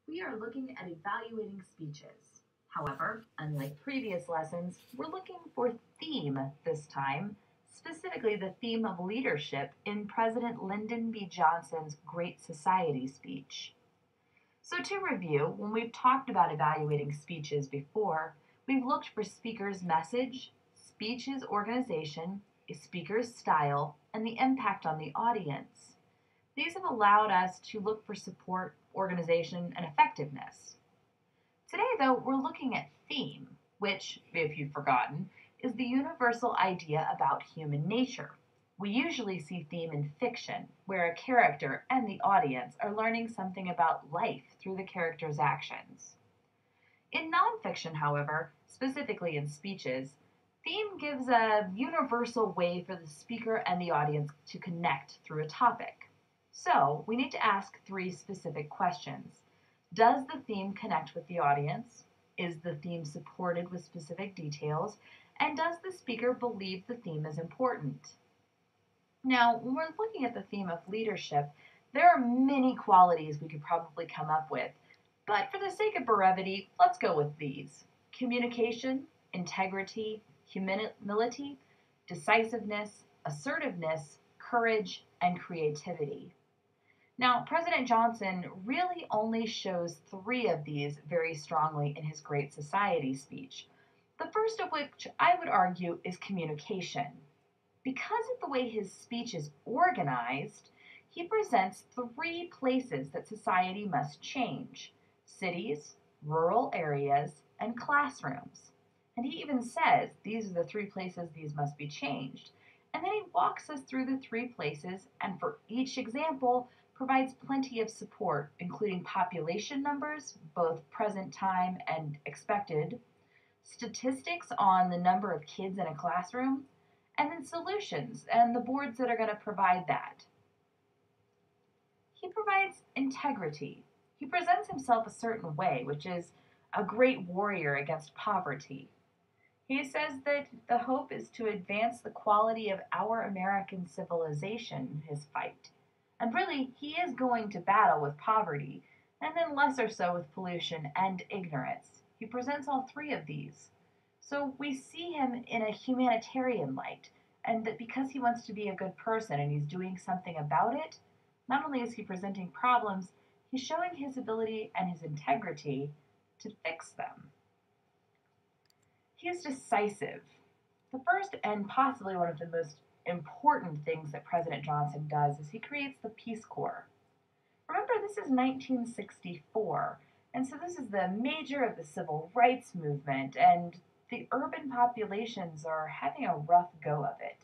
We are looking at evaluating speeches. However, unlike previous lessons, we're looking for theme this time, specifically the theme of leadership in President Lyndon B. Johnson's Great Society speech. So, to review, when we've talked about evaluating speeches before, we've looked for speaker's message, speech's organization, a speaker's style, and the impact on the audience. These have allowed us to look for support, organization, and effectiveness. Today, though, we're looking at theme, which, if you've forgotten, is the universal idea about human nature. We usually see theme in fiction, where a character and the audience are learning something about life through the character's actions. In nonfiction, however, specifically in speeches, theme gives a universal way for the speaker and the audience to connect through a topic. So, we need to ask three specific questions. Does the theme connect with the audience? Is the theme supported with specific details? And does the speaker believe the theme is important? Now, when we're looking at the theme of leadership, there are many qualities we could probably come up with, but for the sake of brevity, let's go with these: communication, integrity, humility, decisiveness, assertiveness, courage, and creativity. Now, President Johnson really only shows three of these very strongly in his Great Society speech. The first of which I would argue is communication. Because of the way his speech is organized, he presents three places that society must change: cities, rural areas, and classrooms. And he even says these are the three places these must be changed. And then he walks us through the three places, and for each example, provides plenty of support, including population numbers, both present time and expected, statistics on the number of kids in a classroom, and then solutions and the boards that are going to provide that. He provides integrity. He presents himself a certain way, which is a great warrior against poverty. He says that the hope is to advance the quality of our American civilization in his fight. And really, he is going to battle with poverty, and then lesser so with pollution and ignorance. He presents all three of these. So we see him in a humanitarian light, and that because he wants to be a good person and he's doing something about it, not only is he presenting problems, he's showing his ability and his integrity to fix them. He is decisive. The first and possibly one of the most important things that President Johnson does is he creates the Peace Corps. Remember, this is 1964, and so this is the major of the civil rights movement, and the urban populations are having a rough go of it.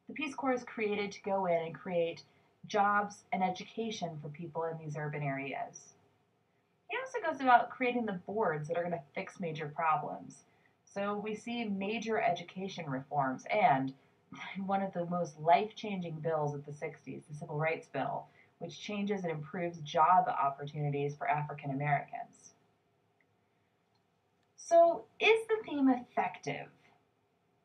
The Peace Corps is created to go in and create jobs and education for people in these urban areas. He also goes about creating the boards that are going to fix major problems. So we see major education reforms and one of the most life-changing bills of the 60s, the Civil Rights Bill, which changes and improves job opportunities for African Americans. So, is the theme effective?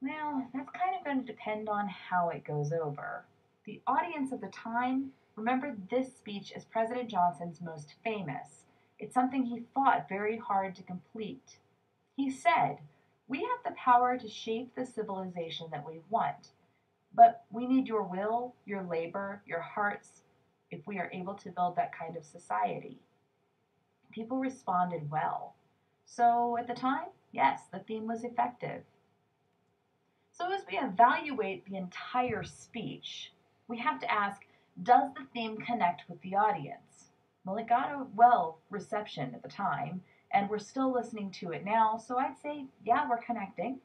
Well, that's kind of going to depend on how it goes over. The audience at the time remembered this speech as President Johnson's most famous. It's something he fought very hard to complete. He said, "We have the power to shape the civilization that we want. But we need your will, your labor, your hearts, if we are able to build that kind of society." People responded well. So at the time, yes, the theme was effective. So as we evaluate the entire speech, we have to ask, does the theme connect with the audience? Well, it got a reception at the time, and we're still listening to it now, so I'd say, yeah, we're connecting.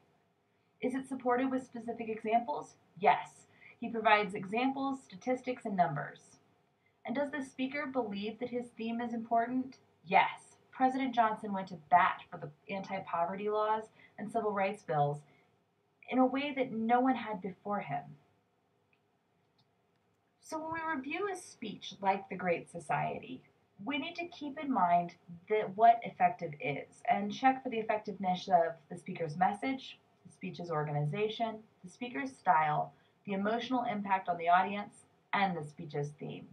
Is it supported with specific examples? Yes. He provides examples, statistics, and numbers. And does the speaker believe that his theme is important? Yes. President Johnson went to bat for the anti-poverty laws and civil rights bills in a way that no one had before him. So when we review a speech like the Great Society, we need to keep in mind that what effective is and check for the effectiveness of the speaker's message, the speech's organization, the speaker's style, the emotional impact on the audience, and the speech's theme.